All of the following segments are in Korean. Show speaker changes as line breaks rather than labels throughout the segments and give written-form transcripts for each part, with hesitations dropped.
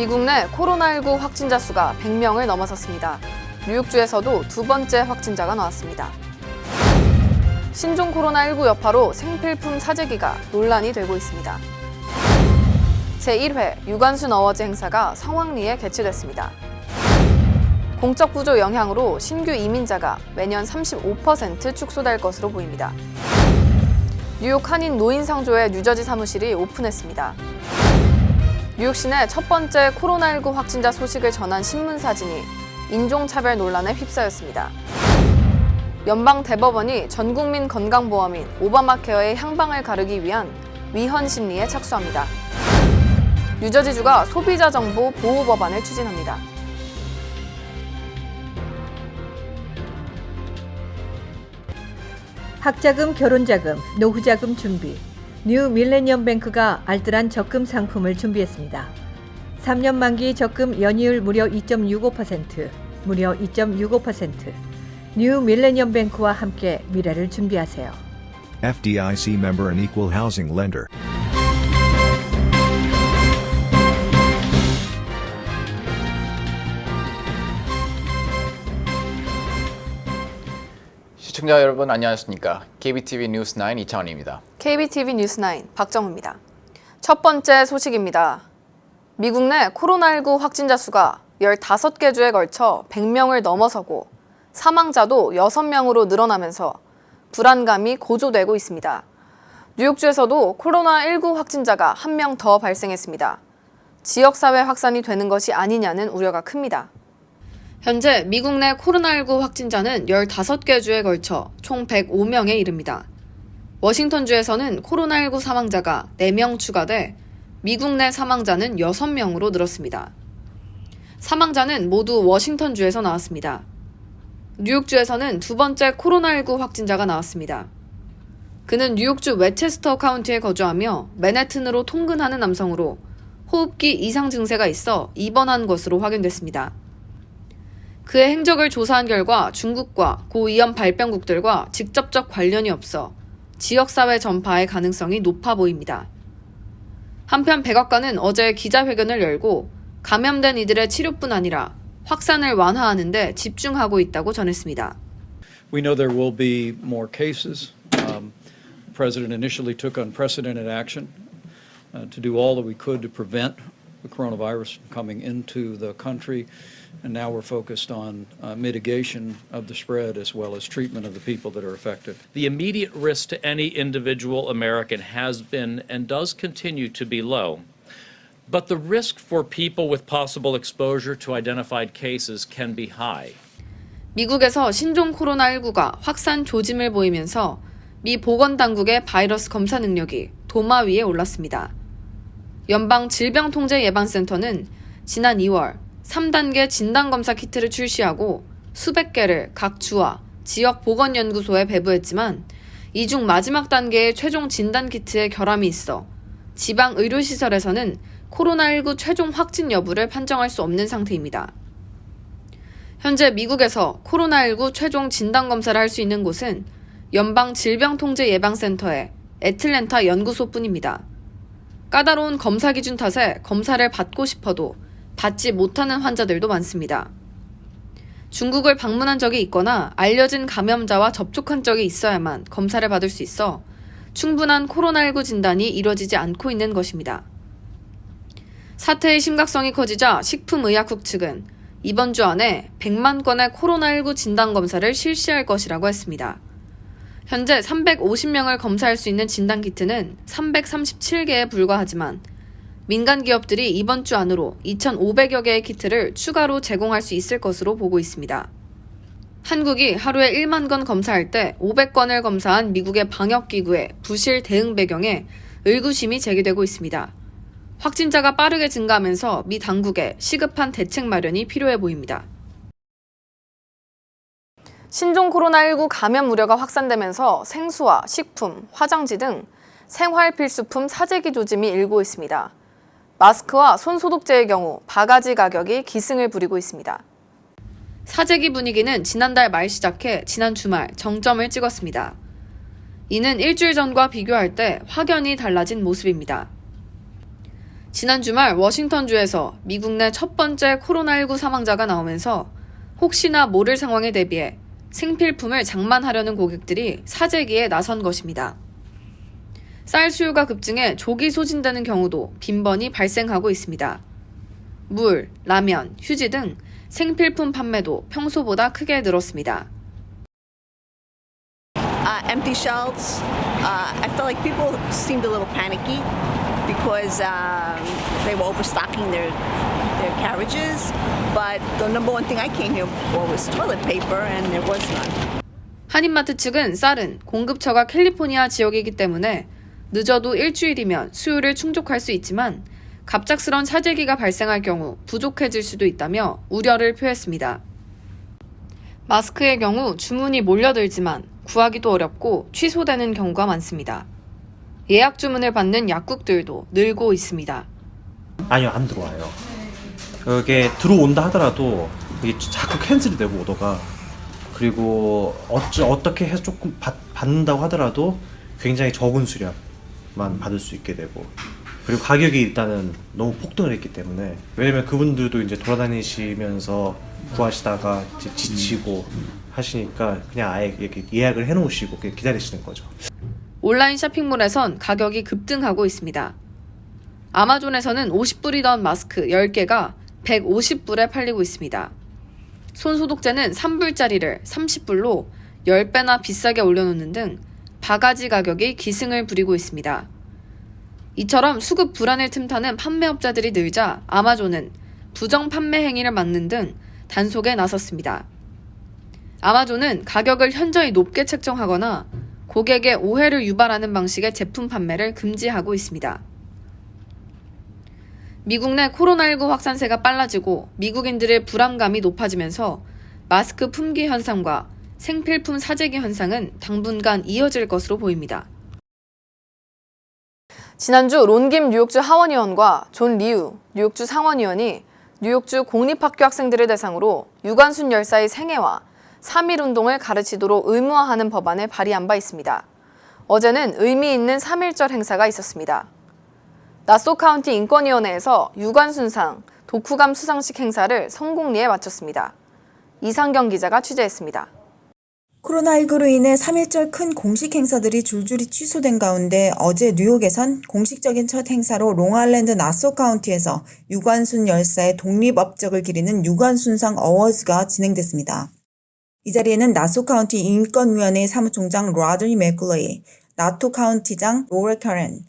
미국 내 코로나19 확진자 수가 100명을 넘어섰습니다. 뉴욕주에서도 두 번째 확진자가 나왔습니다. 신종 코로나19 여파로 생필품 사재기가 논란이 되고 있습니다. 제1회 유관순 어워즈 행사가 성황리에 개최됐습니다. 공적 구조 영향으로 신규 이민자가 매년 35% 축소될 것으로 보입니다. 뉴욕 한인 노인상조의 뉴저지 사무실이 오픈했습니다. 뉴욕 시내 첫 번째 코로나19 확진자 소식을 전한 신문 사진이 인종차별 논란에 휩싸였습니다. 연방 대법원이 전국민 건강보험인 오바마케어의 향방을 가르기 위한 위헌 심리에 착수합니다. 뉴저지주가 소비자 정보 보호 법안을 추진합니다.
학자금, 결혼자금, 노후자금 준비. 뉴 밀레니엄 뱅크가 알뜰한 적금 상품을 준비했습니다. 3년 만기 적금 연이율 무려 2.65%, 무려 2.65%. 뉴 밀레니엄 뱅크와 함께 미래를 준비하세요.
FDIC member and equal housing lender.
시청자 여러분 안녕하십니까? KBTV 뉴스9 이창원입니다.
KBTV 뉴스9 박정우입니다. 첫 번째 소식입니다. 미국 내 코로나19 확진자 수가 15개 주에 걸쳐 100명을 넘어서고 사망자도 6명으로 늘어나면서 불안감이 고조되고 있습니다. 뉴욕주에서도 코로나19 확진자가 1명 더 발생했습니다. 지역사회 확산이 되는 것이 아니냐는 우려가 큽니다. 현재 미국 내 코로나19 확진자는 15개 주에 걸쳐 총 105명에 이릅니다. 워싱턴주에서는 코로나19 사망자가 4명 추가돼 미국 내 사망자는 6명으로 늘었습니다. 사망자는 모두 워싱턴주에서 나왔습니다. 뉴욕주에서는 두 번째 코로나19 확진자가 나왔습니다. 그는 뉴욕주 웨체스터 카운티에 거주하며 맨해튼으로 통근하는 남성으로 호흡기 이상 증세가 있어 입원한 것으로 확인됐습니다. 그의 행적을 조사한 결과 중국과 고위험 발병국들과 직접적 관련이 없어 지역사회 전파의 가능성이 높아 보입니다. 한편 백악관은 어제 기자회견을 열고 감염된 이들의 치료뿐 아니라 확산을 완화하는 데 집중하고 있다고 전했습니다.
We know there will be more cases. The President initially took unprecedented action to do all that we could to prevent the coronavirus from coming into the country. And now we're focused on mitigation of the spread as well as treatment of the people that are affected.
The immediate risk to any individual American has been and does continue to be low. But the risk for people with possible exposure to identified cases can be high.
미국에서 신종 코로나19가 확산 조짐을 보이면서 미 보건당국의 바이러스 검사 능력이 도마 위에 올랐습니다. 연방질병통제예방센터는 지난 2월 3단계 진단검사 키트를 출시하고 수백 개를 각 주와 지역 보건연구소에 배부했지만 이 중 마지막 단계의 최종 진단 키트에 결함이 있어 지방 의료시설에서는 코로나19 최종 확진 여부를 판정할 수 없는 상태입니다. 현재 미국에서 코로나19 최종 진단검사를 할 수 있는 곳은 연방질병통제예방센터의 애틀랜타 연구소뿐입니다. 까다로운 검사 기준 탓에 검사를 받고 싶어도 받지 못하는 환자들도 많습니다. 중국을 방문한 적이 있거나 알려진 감염자와 접촉한 적이 있어야만 검사를 받을 수 있어 충분한 코로나19 진단이 이루어지지 않고 있는 것입니다. 사태의 심각성이 커지자 식품의약국 측은 이번 주 안에 100만 건의 코로나19 진단검사를 실시할 것이라고 했습니다. 현재 350명을 검사할 수 있는 진단키트는 337개에 불과하지만 민간 기업들이 이번 주 안으로 2,500여 개의 키트를 추가로 제공할 수 있을 것으로 보고 있습니다. 한국이 하루에 1만 건 검사할 때 500건을 검사한 미국의 방역기구의 부실 대응 배경에 의구심이 제기되고 있습니다. 확진자가 빠르게 증가하면서 미 당국에 시급한 대책 마련이 필요해 보입니다. 신종 코로나19 감염 우려가 확산되면서 생수와 식품, 화장지 등 생활 필수품 사재기 조짐이 일고 있습니다. 마스크와 손소독제의 경우 바가지 가격이 기승을 부리고 있습니다. 사재기 분위기는 지난달 말 시작해 지난 주말 정점을 찍었습니다. 이는 일주일 전과 비교할 때 확연히 달라진 모습입니다. 지난 주말 워싱턴주에서 미국 내 첫 번째 코로나19 사망자가 나오면서 혹시나 모를 상황에 대비해 생필품을 장만하려는 고객들이 사재기에 나선 것입니다. 쌀 수요가 급증해 족이 소진되는 경우도 빈번히 발생하고 있습니다. 물, 라면, 휴지 등 생필품 판매도 평소보다 크게 늘었습니다.
Empty shelves. I felt like people seemed a little panicky because they were overstocking their carriages. But the number one thing I came here for was toilet paper, and there was none.
한인마트 측은 쌀은 공급처가 캘리포니아 지역이기 때문에 늦어도 일주일이면 수요를 충족할 수 있지만 갑작스런 사재기가 발생할 경우 부족해질 수도 있다며 우려를 표했습니다. 마스크의 경우 주문이 몰려들지만 구하기도 어렵고 취소되는 경우가 많습니다. 예약 주문을 받는 약국들도 늘고 있습니다.
아니요, 안 들어와요. 그게 들어온다 하더라도 이게 자꾸 캔슬이 되고 오더가, 그리고 어떻게 해서 조금 받는다고 하더라도 굉장히 적은 수량만 받을 수 있게 되고, 그리고 가격이 일단은 너무 폭등을 했기 때문에, 왜냐면 그분들도 이제 돌아다니시면서 구하시다가 이제 지치고 하시니까 그냥 아예 이렇게 예약을 해놓으시고 그냥 기다리시는 거죠.
온라인 쇼핑몰에선 가격이 급등하고 있습니다. 아마존에서는 50불이던 마스크 10개가 150불에 팔리고 있습니다. 손소독제는 3불짜리를 30불로 10배나 비싸게 올려놓는 등 바가지 가격이 기승을 부리고 있습니다. 이처럼 수급 불안을 틈타는 판매업자들이 늘자 아마존은 부정 판매 행위를 막는 등 단속에 나섰습니다. 아마존은 가격을 현저히 높게 책정하거나 고객의 오해를 유발하는 방식의 제품 판매를 금지하고 있습니다. 미국 내 코로나19 확산세가 빨라지고 미국인들의 불안감이 높아지면서 마스크 품귀 현상과 생필품 사재기 현상은 당분간 이어질 것으로 보입니다. 지난주 론김 뉴욕주 하원의원과 존 리우 뉴욕주 상원의원이 뉴욕주 공립학교 학생들을 대상으로 유관순 열사의 생애와 3.1운동을 가르치도록 의무화하는 법안을 발의한 바 있습니다. 어제는 의미 있는 3.1절 행사가 있었습니다. 나소 카운티 인권위원회에서 유관순상 독후감 수상식 행사를 성공리에 마쳤습니다. 이상경 기자가 취재했습니다.
코로나19로 인해 3.1절 큰 공식 행사들이 줄줄이 취소된 가운데 어제 뉴욕에선 공식적인 첫 행사로 롱아일랜드 나소 카운티에서 유관순 열사의 독립업적을 기리는 유관순상 어워즈가 진행됐습니다. 이 자리에는 나소 카운티 인권위원회 사무총장 로드리 맥굴레이, 나토 카운티장 로럴 카렌,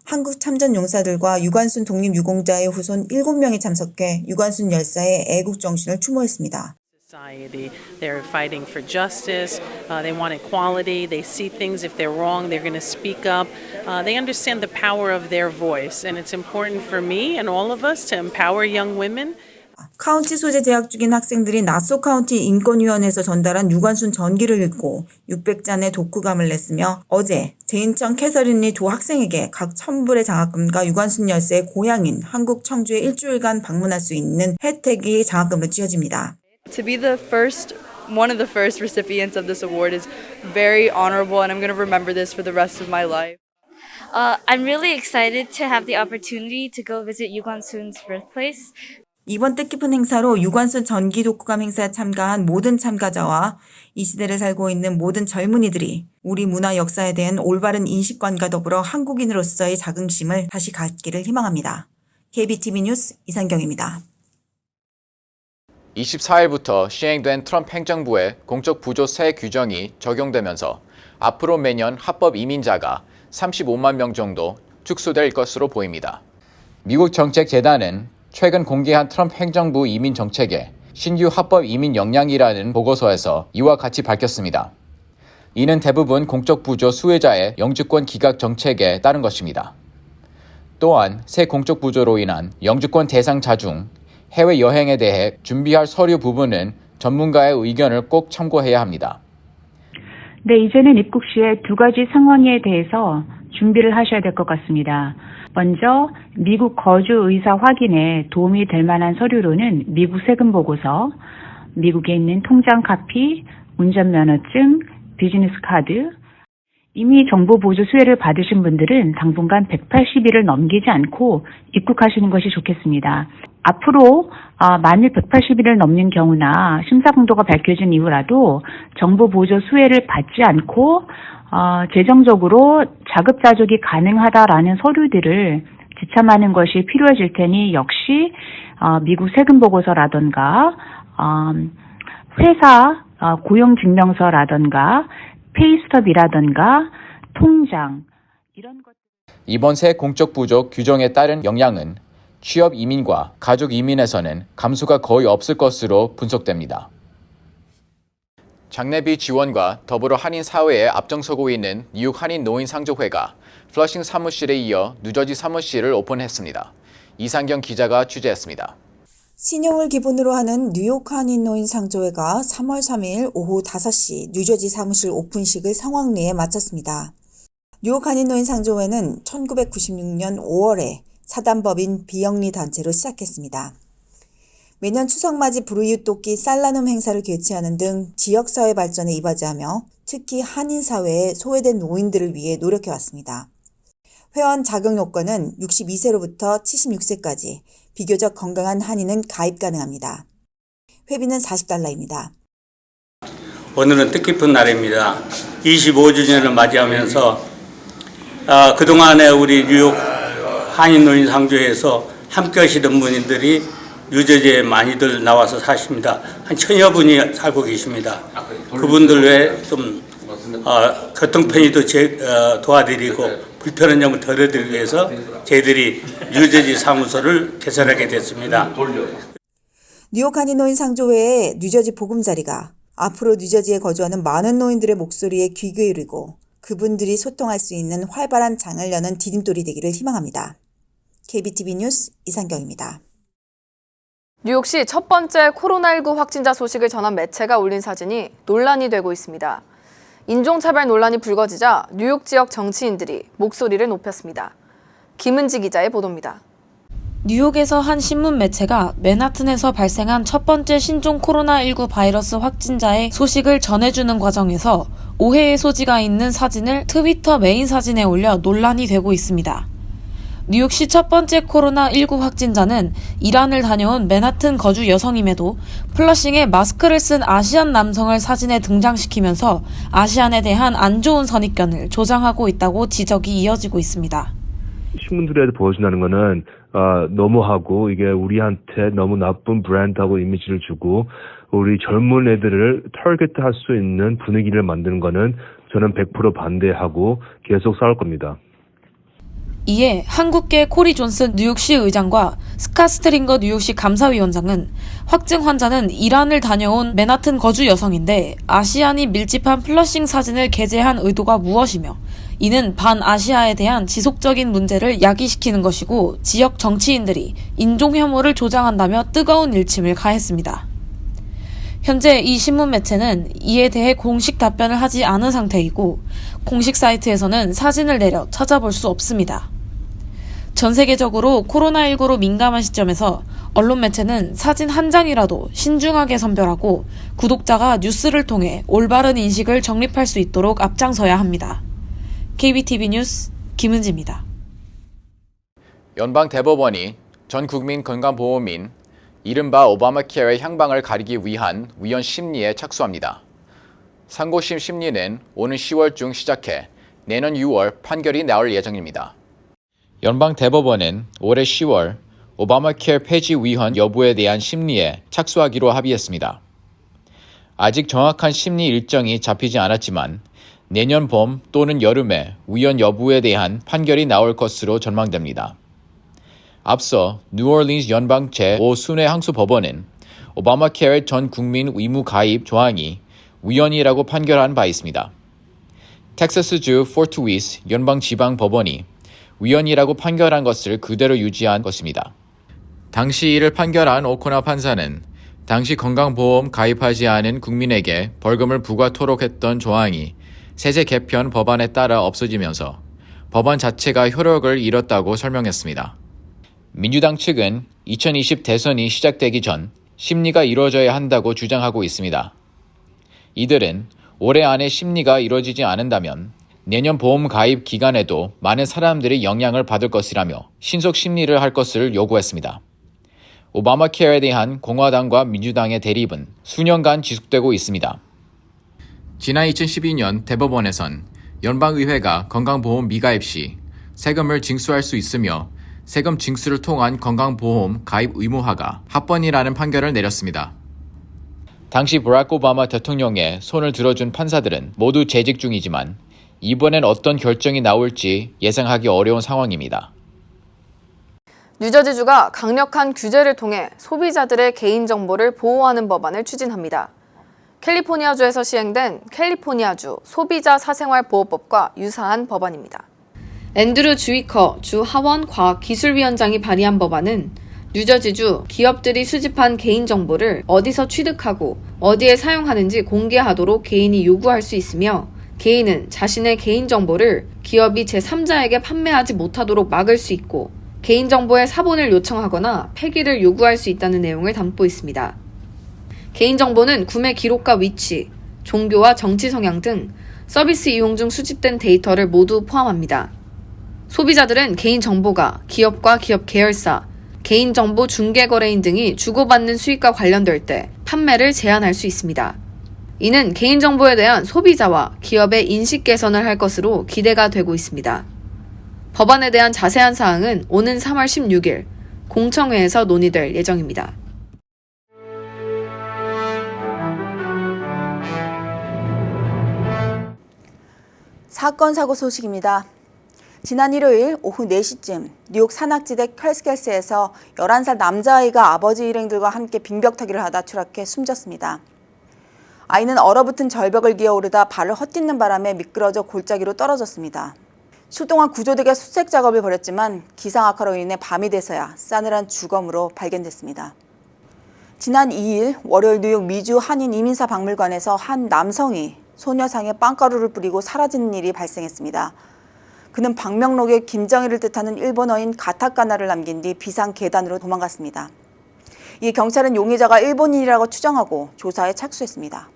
한국 참전 용사들과 유관순 독립유공자의 후손 7명이 참석해 유관순 열사의 애국 정신을 추모했습니다.
They're fighting for justice. They want equality. They see things if they're wrong, they're going to speak up. They understand the power of their voice, and it's important for me and all of us to empower young women.
카운티 소재 재학 중인 학생들이 나소 카운티 인권위원회에서 전달한 유관순 전기를 읽고 600잔의 독후감을 냈으며 어제 제인청 캐서린리 조 학생에게 각 1,000불의 장학금과 유관순 열사의 고향인 한국 청주에 일주일간 방문할 수 있는 혜택이 장학금으로 쥐어집니다.
To be one of the first recipients of this award is very honorable, and I'm going to remember this for the rest of my life.
I'm really excited to have the opportunity to go visit Yu관sun's birthplace.
이번 뜻깊은 행사로 유관순 전기 독후감 행사에 참가한 모든 참가자와 이 시대를 살고 있는 모든 젊은이들이 우리 문화 역사에 대한 올바른 인식관과 더불어 한국인으로서의 자긍심을 다시 갖기를 희망합니다. KBTV 뉴스 이상경입니다.
24일부터 시행된 트럼프 행정부의 공적 부조 새 규정이 적용되면서 앞으로 매년 합법 이민자가 35만 명 정도 축소될 것으로 보입니다. 미국 정책재단은 최근 공개한 트럼프 행정부 이민 정책의 신규 합법 이민 역량이라는 보고서에서 이와 같이 밝혔습니다. 이는 대부분 공적 부조 수혜자의 영주권 기각 정책에 따른 것입니다. 또한 새 공적 부조로 인한 영주권 대상자 중 해외여행에 대해 준비할 서류 부분은 전문가의 의견을 꼭 참고해야 합니다.
네, 이제는 입국 시에 2가지 상황에 대해서 준비를 하셔야 될 것 같습니다. 먼저 미국 거주 의사 확인에 도움이 될 만한 서류로는 미국 세금 보고서, 미국에 있는 통장 카피, 운전면허증, 비즈니스 카드, 이미 정부 보조 수혜를 받으신 분들은 당분간 180일을 넘기지 않고 입국하시는 것이 좋겠습니다. 앞으로 만일 180일을 넘는 경우나 심사공도가 밝혀진 이후라도 정부 보조 수혜를 받지 않고 재정적으로 자급자족이 가능하다라는 서류들을 지참하는 것이 필요해질 테니 역시 미국 세금 보고서라든가 회사 고용증명서라든가 페이스톱이라든가 통장 이런 것.
이번 새 공적 부조 규정에 따른 영향은 취업 이민과 가족 이민에서는 감소가 거의 없을 것으로 분석됩니다. 장례비 지원과 더불어 한인 사회에 앞장서고 있는 뉴욕 한인 노인 상조회가 플러싱 사무실에 이어 뉴저지 사무실을 오픈했습니다. 이상경 기자가 취재했습니다.
신용을 기본으로 하는 뉴욕 한인 노인 상조회가 3월 3일 오후 5시 뉴저지 사무실 오픈식을 성황리에 마쳤습니다. 뉴욕 한인 노인 상조회는 1996년 5월에 사단법인 비영리 단체로 시작했습니다. 매년 추석맞이 불우이웃 돕기 쌀나눔 행사를 개최하는 등 지역사회 발전에 이바지하며 특히 한인 사회에 소외된 노인들을 위해 노력해왔습니다. 회원 자격 요건은 62세로부터 76세까지 비교적 건강한 한인은 가입 가능합니다. 회비는 $40입니다.
오늘은 뜻깊은 날입니다. 25주년을 맞이하면서 그동안에 우리 뉴욕 한인 노인 상조회에서 함께 하시던 분들이 뉴저지에 많이들 나와서 사십니다. 한 1000여 분이 살고 계십니다. 그분들 외에 좀 교통편의도 도와드리고 불편한 점을 덜어드리기 위해서 저희들이 뉴저지 사무소를 개설하게 됐습니다.
뉴욕 한인 노인 상조회의 뉴저지 보금자리가 앞으로 뉴저지에 거주하는 많은 노인들의 목소리에 귀 기울이고 그분들이 소통할 수 있는 활발한 장을 여는 디딤돌이 되기를 희망합니다. KBTV 뉴스 이상경입니다.
뉴욕시 첫 번째 코로나19 확진자 소식을 전한 매체가 올린 사진이 논란이 되고 있습니다. 인종차별 논란이 불거지자 뉴욕 지역 정치인들이 목소리를 높였습니다. 김은지 기자의 보도입니다.
뉴욕에서 한 신문 매체가 맨하튼에서 발생한 첫 번째 신종 코로나19 바이러스 확진자의 소식을 전해주는 과정에서 오해의 소지가 있는 사진을 트위터 메인 사진에 올려 논란이 되고 있습니다. 뉴욕시 첫 번째 코로나19 확진자는 이란을 다녀온 맨하튼 거주 여성임에도 플러싱에 마스크를 쓴 아시안 남성을 사진에 등장시키면서 아시안에 대한 안 좋은 선입견을 조장하고 있다고 지적이 이어지고 있습니다.
신문들에 보여준다는 거는 너무하고 이게 우리한테 너무 나쁜 브랜드하고 이미지를 주고 우리 젊은 애들을 타겟할 수 있는 분위기를 만드는 거는 저는 100% 반대하고 계속 싸울 겁니다.
이에 한국계 코리 존슨 뉴욕시 의장과 스카 스트링거 뉴욕시 감사위원장은 확진 환자는 이란을 다녀온 맨하튼 거주 여성인데 아시안이 밀집한 플러싱 사진을 게재한 의도가 무엇이며 이는 반아시아에 대한 지속적인 문제를 야기시키는 것이고 지역 정치인들이 인종 혐오를 조장한다며 뜨거운 일침을 가했습니다. 현재 이 신문 매체는 이에 대해 공식 답변을 하지 않은 상태이고 공식 사이트에서는 사진을 내려 찾아볼 수 없습니다. 전 세계적으로 코로나19로 민감한 시점에서 언론 매체는 사진 한 장이라도 신중하게 선별하고 구독자가 뉴스를 통해 올바른 인식을 정립할 수 있도록 앞장서야 합니다. KBTV 뉴스 김은지입니다.
연방 대법원이 전 국민 건강보험인 이른바 오바마 케어의 향방을 가리기 위한 위헌 심리에 착수합니다. 상고심 심리는 오는 10월 중 시작해 내년 6월 판결이 나올 예정입니다. 연방 대법원은 올해 10월 오바마 케어 폐지 위헌 여부에 대한 심리에 착수하기로 합의했습니다. 아직 정확한 심리 일정이 잡히지 않았지만 내년 봄 또는 여름에 위헌 여부에 대한 판결이 나올 것으로 전망됩니다. 앞서 뉴올리언스 연방 제5순회 항소법원은 오바마 케어의 전 국민 의무 가입 조항이 위헌이라고 판결한 바 있습니다. 텍사스주 포트 위스 연방지방법원이 위헌이라고 판결한 것을 그대로 유지한 것입니다. 당시 이를 판결한 오코나 판사는 당시 건강보험 가입하지 않은 국민에게 벌금을 부과토록 했던 조항이 세제 개편 법안에 따라 없어지면서 법안 자체가 효력을 잃었다고 설명했습니다. 민주당 측은 2020 대선이 시작되기 전 심리가 이루어져야 한다고 주장하고 있습니다. 이들은 올해 안에 심리가 이루어지지 않는다면 내년 보험 가입 기간에도 많은 사람들이 영향을 받을 것이라며 신속 심리를 할 것을 요구했습니다. 오바마 케어에 대한 공화당과 민주당의 대립은 수년간 지속되고 있습니다. 지난 2012년 대법원에선 연방의회가 건강보험 미가입 시 세금을 징수할 수 있으며 세금 징수를 통한 건강보험 가입 의무화가 합법이라는 판결을 내렸습니다. 당시 버락 오바마 대통령의 손을 들어준 판사들은 모두 재직 중이지만 이번엔 어떤 결정이 나올지 예상하기 어려운 상황입니다.
뉴저지주가 강력한 규제를 통해 소비자들의 개인정보를 보호하는 법안을 추진합니다. 캘리포니아주에서 시행된 캘리포니아주 소비자 사생활 보호법과 유사한 법안입니다. 앤드루 주이커 주 하원 과학기술위원장이 발의한 법안은 뉴저지주 기업들이 수집한 개인정보를 어디서 취득하고 어디에 사용하는지 공개하도록 개인이 요구할 수 있으며 개인은 자신의 개인정보를 기업이 제3자에게 판매하지 못하도록 막을 수 있고 개인정보의 사본을 요청하거나 폐기를 요구할 수 있다는 내용을 담고 있습니다. 개인정보는 구매 기록과 위치, 종교와 정치 성향 등 서비스 이용 중 수집된 데이터를 모두 포함합니다. 소비자들은 개인정보가 기업과 기업 계열사, 개인정보 중개거래인 등이 주고받는 수익과 관련될 때 판매를 제한할 수 있습니다. 이는 개인정보에 대한 소비자와 기업의 인식 개선을 할 것으로 기대가 되고 있습니다. 법안에 대한 자세한 사항은 오는 3월 16일 공청회에서 논의될 예정입니다.
사건 사고 소식입니다. 지난 일요일 오후 4시쯤 뉴욕 산악지대 컬스겔스에서 11살 남자아이가 아버지 일행들과 함께 빙벽타기를 하다 추락해 숨졌습니다. 아이는 얼어붙은 절벽을 기어오르다 발을 헛딛는 바람에 미끄러져 골짜기로 떨어졌습니다. 수 동안 구조대가 수색 작업을 벌였지만 기상 악화로 인해 밤이 돼서야 싸늘한 주검으로 발견됐습니다. 지난 2일 월요일 뉴욕 미주 한인 이민사 박물관에서 한 남성이 소녀상에 빵가루를 뿌리고 사라지는 일이 발생했습니다. 그는 방명록에 김정일을 뜻하는 일본어인 가타카나를 남긴 뒤 비상 계단으로 도망갔습니다. 이에 경찰은 용의자가 일본인이라고 추정하고 조사에 착수했습니다.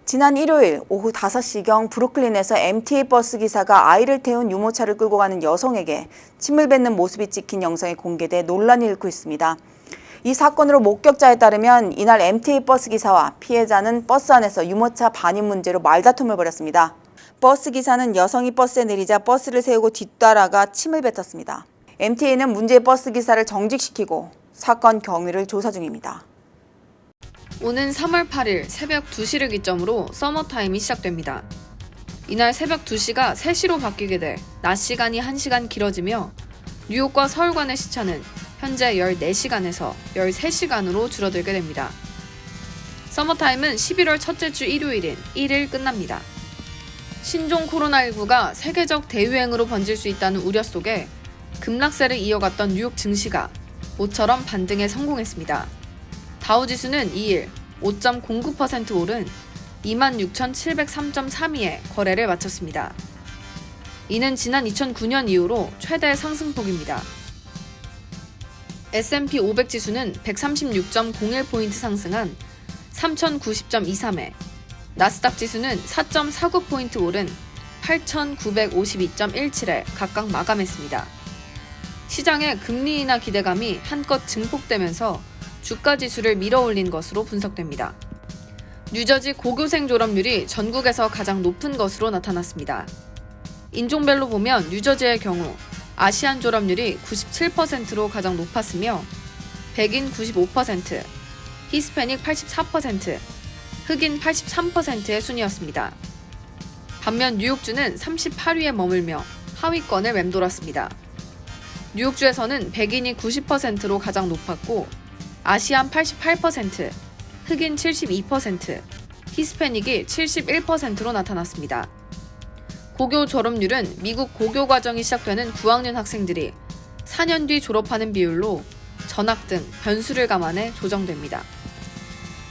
지난 일요일 오후 5시경 브루클린에서 MTA 버스 기사가 아이를 태운 유모차를 끌고 가는 여성에게 침을 뱉는 모습이 찍힌 영상이 공개돼 논란이 일고 있습니다. 이 사건으로 목격자에 따르면 이날 MTA 버스 기사와 피해자는 버스 안에서 유모차 반입 문제로 말다툼을 벌였습니다. 버스 기사는 여성이 버스에 내리자 버스를 세우고 뒤따라가 침을 뱉었습니다. MTA는 문제의 버스 기사를 정직시키고 사건 경위를 조사 중입니다.
오는 3월 8일 새벽 2시를 기점으로 서머타임이 시작됩니다. 이날 새벽 2시가 3시로 바뀌게 돼 낮 시간이 1시간 길어지며 뉴욕과 서울 간의 시차는 현재 14시간에서 13시간으로 줄어들게 됩니다. 서머타임은 11월 첫째 주 일요일인 1일 끝납니다. 신종 코로나19가 세계적 대유행으로 번질 수 있다는 우려 속에 급락세를 이어갔던 뉴욕 증시가 모처럼 반등에 성공했습니다. 다우지수는 2일 5.09% 오른 26,703.32에 거래를 마쳤습니다. 이는 지난 2009년 이후로 최대 상승폭입니다. S&P 500 지수는 136.01포인트 상승한 3,090.23에 나스닥 지수는 4.49포인트 오른 8,952.17에 각각 마감했습니다. 시장의 금리 인하 기대감이 한껏 증폭되면서 주가 지수를 밀어올린 것으로 분석됩니다. 뉴저지 고교생 졸업률이 전국에서 가장 높은 것으로 나타났습니다. 인종별로 보면 뉴저지의 경우 아시안 졸업률이 97%로 가장 높았으며 백인 95%, 히스패닉 84%, 흑인 83%의 순이었습니다. 반면 뉴욕주는 38위에 머물며 하위권을 맴돌았습니다. 뉴욕주에서는 백인이 90%로 가장 높았고 아시안 88%, 흑인 72%, 히스패닉이 71%로 나타났습니다. 고교 졸업률은 미국 고교 과정이 시작되는 9학년 학생들이 4년 뒤 졸업하는 비율로 전학 등 변수를 감안해 조정됩니다.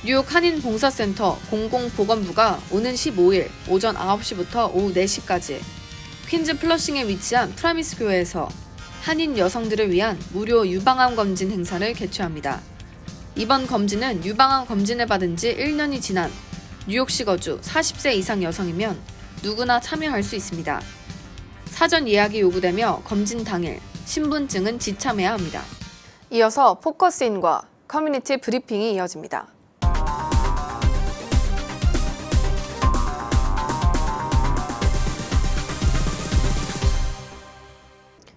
뉴욕 한인봉사센터 공공보건부가 오는 15일 오전 9시부터 오후 4시까지 퀸즈 플러싱에 위치한 프라미스 교회에서 한인 여성들을 위한 무료 유방암 검진 행사를 개최합니다. 이번 검진은 유방암 검진을 받은 지 1년이 지난 뉴욕시 거주 40세 이상 여성이면 누구나 참여할 수 있습니다. 사전 예약이 요구되며 검진 당일 신분증은 지참해야 합니다. 이어서 포커스인과 커뮤니티 브리핑이 이어집니다.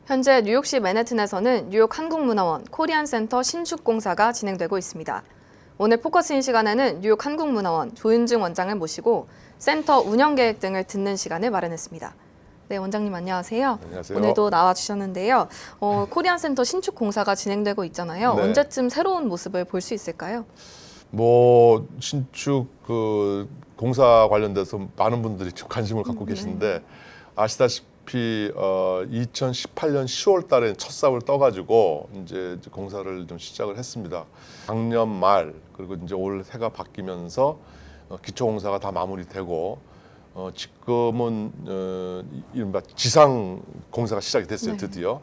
현재 뉴욕시 맨해튼에서는 뉴욕 한국문화원 코리안센터 신축 공사가 진행되고 있습니다. 오늘 포커스인 시간에는 뉴욕 한국문화원 조윤증 원장을 모시고 센터 운영 계획 등을 듣는 시간을 마련했습니다. 네, 원장님 안녕하세요.
안녕하세요.
오늘도 나와주셨는데요. 코리안센터 신축 공사가 진행되고 있잖아요.
네.
언제쯤 새로운 모습을 볼 수 있을까요?
뭐 신축 그 공사 관련돼서 많은 분들이 좀 관심을 갖고 계신데 아시다시피 2018년 10월 달에 첫 삽을 떠가지고 이제 공사를 좀 시작을 했습니다. 작년 말 그리고 이제 올 해가 바뀌면서 기초 공사가 다 마무리되고 지금은 이른바 지상 공사가 시작이 됐어요. 드디어.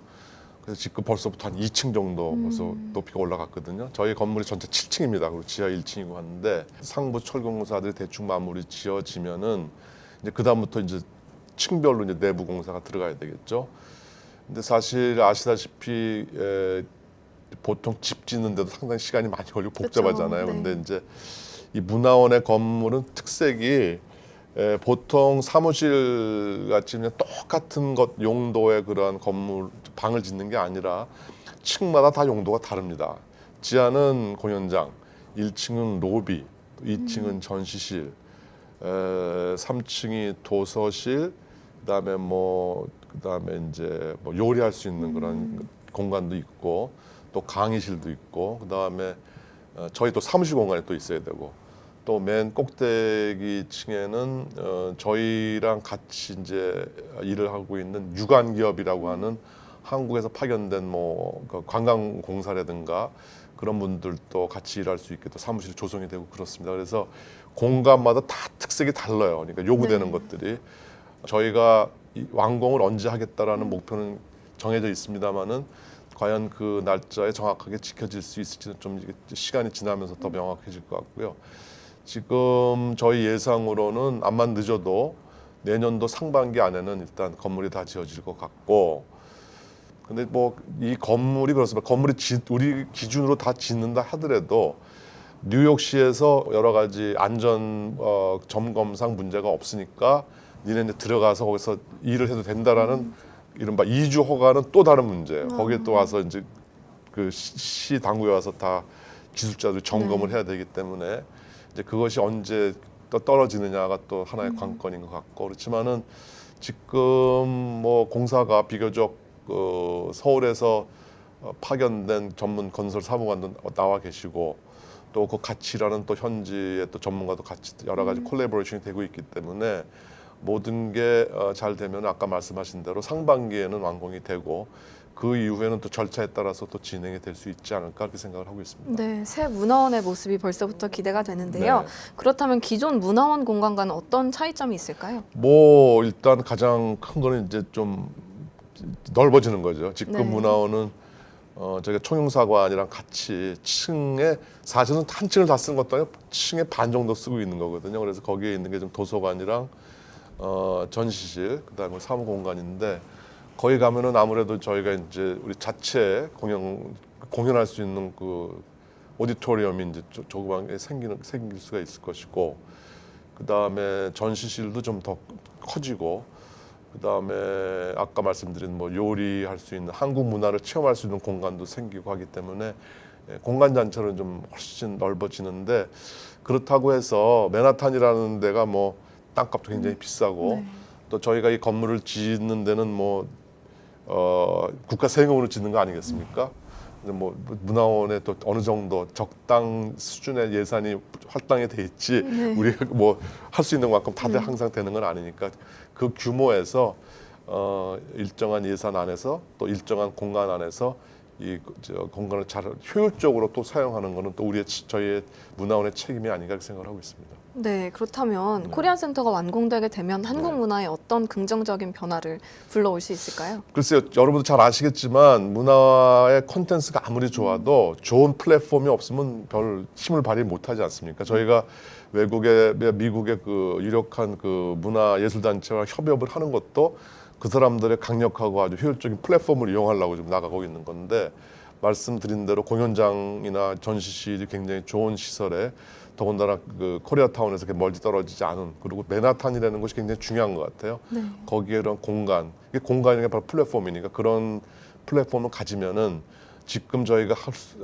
그래서 지금 벌써부터 한 2층 정도 벌써 높이가 올라갔거든요. 저희 건물이 전체 7층입니다. 그리고 지하 1층이고 하는데 상부 철공사들이 대충 마무리 지어지면은 이제 그 다음부터 이제 층별로 이제 내부 공사가 들어가야 되겠죠. 근데 사실 아시다시피 보통 집 짓는데도 상당히 시간이 많이 걸리고 복잡하잖아요.
그렇죠. 네.
근데 이제 이 문화원의 건물은 특색이 보통 사무실 같이 그냥 똑같은 것 용도의 그러한 건물 방을 짓는 게 아니라 층마다 다 용도가 다릅니다. 지하는 공연장, 1층은 로비, 2층은 전시실, 3층이 도서실, 그다음에 이제 뭐 요리할 수 있는 그런 공간도 있고 또 강의실도 있고 그다음에 저희 또 사무실 공간이 또 있어야 되고 또 맨 꼭대기 층에는 저희랑 같이 이제 일을 하고 있는 유관기업이라고 하는 한국에서 파견된 뭐 관광공사라든가 그런 분들도 같이 일할 수 있게 또 사무실이 조성이 되고 그렇습니다. 그래서 공간마다 다 특색이 달라요. 그러니까 요구되는 것들이 저희가 이 완공을 언제 하겠다라는 목표는 정해져 있습니다만은 과연 그 날짜에 정확하게 지켜질 수 있을지는 좀 시간이 지나면서 더 명확해질 것 같고요. 지금 저희 예상으로는 암만 늦어도 내년도 상반기 안에는 일단 건물이 다 지어질 것 같고 근데 뭐 이 건물이 그렇습니다. 건물이 우리 기준으로 다 짓는다 하더라도 뉴욕시에서 여러 가지 안전 점검상 문제가 없으니까 니네 들어가서 거기서 일을 해도 된다라는 이른바 이주 허가는 또 다른 문제예요. 거기에 또 와서 이제 그 시 당국에 와서 다 기술자들이 점검을 해야 되기 때문에 이제 그것이 언제 또 떨어지느냐가 또 하나의 관건인 것 같고 그렇지만은 지금 뭐 공사가 비교적 서울에서 파견된 전문 건설 사무관도 나와 계시고 또 그 같이 일하는 또 현지의 또 전문가도 같이 여러 가지 콜라보레이션이 되고 있기 때문에 모든 게 잘 되면 아까 말씀하신 대로 상반기에는 완공이 되고 그 이후에는 또 절차에 따라서 또 진행이 될 수 있지 않을까 그렇게 생각을 하고 있습니다.
네, 새 문화원의 모습이 벌써부터 기대가 되는데요.
네.
그렇다면 기존 문화원 공간과는 어떤 차이점이 있을까요?
뭐 일단 가장 큰 거는 이제 좀 넓어지는 거죠. 지금
네.
문화원은 저희가 총영사관이랑 같이 층에 사실은 한 층을 다 쓰는 것도 아니고 층의 반 정도 쓰고 있는 거거든요. 그래서 거기에 있는 게 좀 도서관이랑 전시실, 그다음에 사무공간인데 거기 가면은 아무래도 저희가 이제 우리 자체 공연할 수 있는 그 오디토리움이 이제 조그맣게 생길 수가 있을 것이고, 그다음에 전시실도 좀 더 커지고, 그다음에 아까 말씀드린 뭐 요리할 수 있는 한국 문화를 체험할 수 있는 공간도 생기고 하기 때문에 공간 자체는 좀 훨씬 넓어지는데, 그렇다고 해서 맨하탄이라는 데가 뭐 땅값도 굉장히 비싸고 또 저희가 이 건물을 짓는 데는 뭐 국가 세금으로 짓는 거 아니겠습니까? 근데 뭐 문화원에 또 어느 정도 적당 수준의 예산이 할당이 돼 있지 우리가 뭐 할 수 있는 만큼 다들 항상 되는 건 아니니까 그 규모에서 일정한 예산 안에서 또 일정한 공간 안에서 이 공간을 잘 효율적으로 또 사용하는 거는 또 저희의 문화원의 책임이 아닌가 생각을 하고 있습니다.
네, 그렇다면 코리안 센터가 완공되게 되면 한국 문화에 어떤 긍정적인 변화를 불러올 수 있을까요?
글쎄요, 여러분도 잘 아시겠지만 문화의 콘텐츠가 아무리 좋아도 좋은 플랫폼이 없으면 별 힘을 발휘 못하지 않습니까? 저희가 외국의 미국의 그 유력한 그 문화 예술 단체와 협업을 하는 것도 그 사람들의 강력하고 아주 효율적인 플랫폼을 이용하려고 지금 나가고 있는 건데, 말씀드린 대로 공연장이나 전시실이 굉장히 좋은 시설에, 더군다나 그 코리아타운에서 그렇게 멀리 떨어지지 않은, 그리고 맨하탄이라는 곳이 굉장히 중요한 것 같아요. 네. 거기에 이런 공간, 이게 공간이 바로 플랫폼이니까 그런 플랫폼을 가지면은 지금 저희가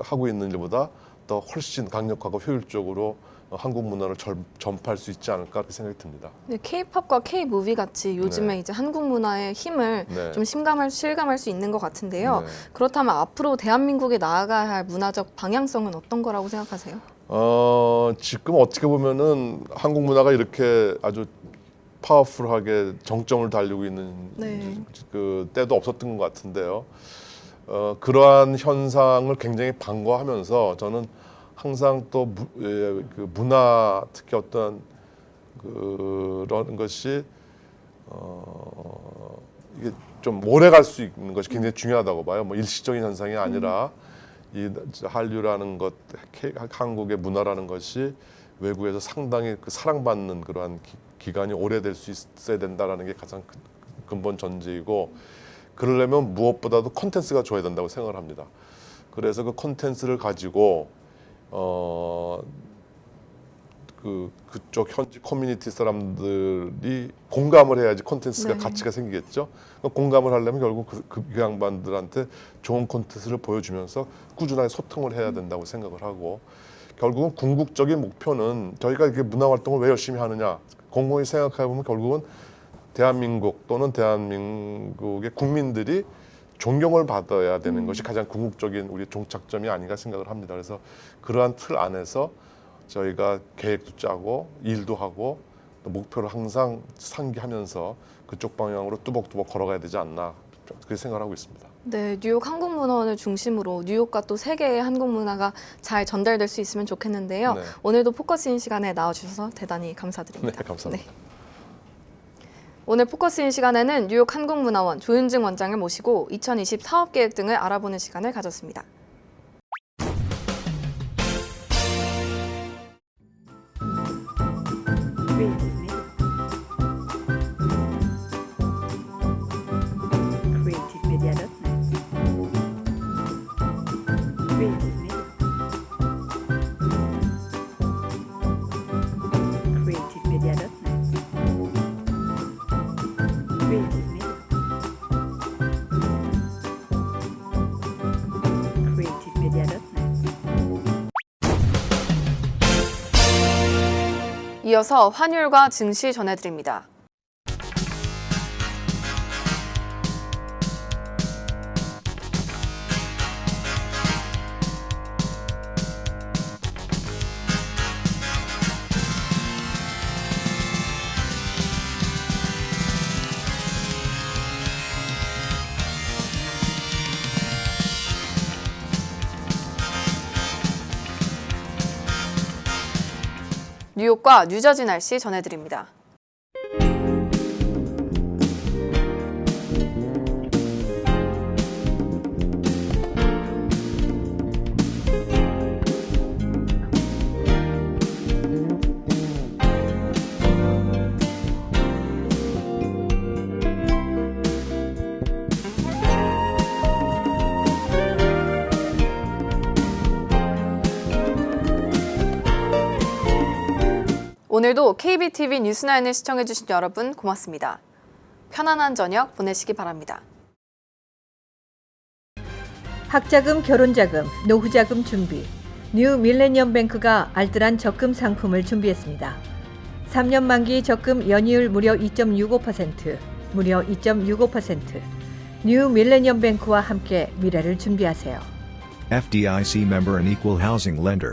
하고 있는 일보다 더 훨씬 강력하고 효율적으로 한국 문화를 전파할 수 있지 않을까 그렇게 생각이 듭니다.
네, K-팝과 K-무비 같이 요즘에 이제 한국 문화의 힘을 좀 실감할 수 있는 것 같은데요. 그렇다면 앞으로 대한민국이 나아가야 할 문화적 방향성은 어떤 거라고 생각하세요?
지금 어떻게 보면은 한국 문화가 이렇게 아주 파워풀하게 정점을 달리고 있는 그 때도 없었던 것 같은데요. 그러한 현상을 굉장히 반가워하면서 저는 항상 또 그 문화, 특히 어떤 그런 것이 이게 좀 오래 갈 수 있는 것이 굉장히 중요하다고 봐요. 뭐 일시적인 현상이 아니라 이 한류라는 것, 한국의 문화라는 것이 외국에서 상당히 그 사랑받는 그러한 기간이 오래될 수 있어야 된다라는 게 가장 근본 전제이고, 그러려면 무엇보다도 콘텐츠가 좋아야 된다고 생각을 합니다. 그래서 그 콘텐츠를 가지고 그쪽 현지 커뮤니티 사람들이 공감을 해야지 콘텐츠가 가치가 생기겠죠. 공감을 하려면 결국 그 양반들한테 좋은 콘텐츠를 보여주면서 꾸준하게 소통을 해야 된다고 생각을 하고, 결국은 궁극적인 목표는 저희가 이렇게 문화 활동을 왜 열심히 하느냐, 곰곰이 생각해 보면 결국은 대한민국 또는 대한민국의 국민들이 존경을 받아야 되는 것이 가장 궁극적인 우리 종착점이 아닌가 생각을 합니다. 그래서 그러한 틀 안에서 저희가 계획도 짜고 일도 하고 또 목표를 항상 상기하면서 그쪽 방향으로 뚜벅뚜벅 걸어가야 되지 않나 그렇게 생각을 하고 있습니다.
네, 뉴욕 한국문화원을 중심으로 뉴욕과 또 세계의 한국 문화가 잘 전달될 수 있으면 좋겠는데요. 오늘도 포커스인 시간에 나와주셔서 대단히 감사드립니다.
네, 감사합니다.
오늘 포커스인 시간에는 뉴욕 한국문화원 조윤증 원장을 모시고 2020 사업계획 등을 알아보는 시간을 가졌습니다. 이어서 환율과 증시 전해드립니다. 뉴욕과 뉴저지 날씨 전해드립니다. 오늘도 KBTV 뉴스9을 시청해주신 여러분 고맙습니다. 편안한 저녁 보내시기 바랍니다.
학자금, 결혼자금, 노후자금 준비. 뉴 밀레니엄 뱅크가 알뜰한 적금 상품을 준비했습니다. 3년 만기 적금 연이율 무려 2.65%, 무려 2.65%. 뉴 밀레니엄 뱅크와 함께 미래를 준비하세요.
FDIC member and equal housing lender.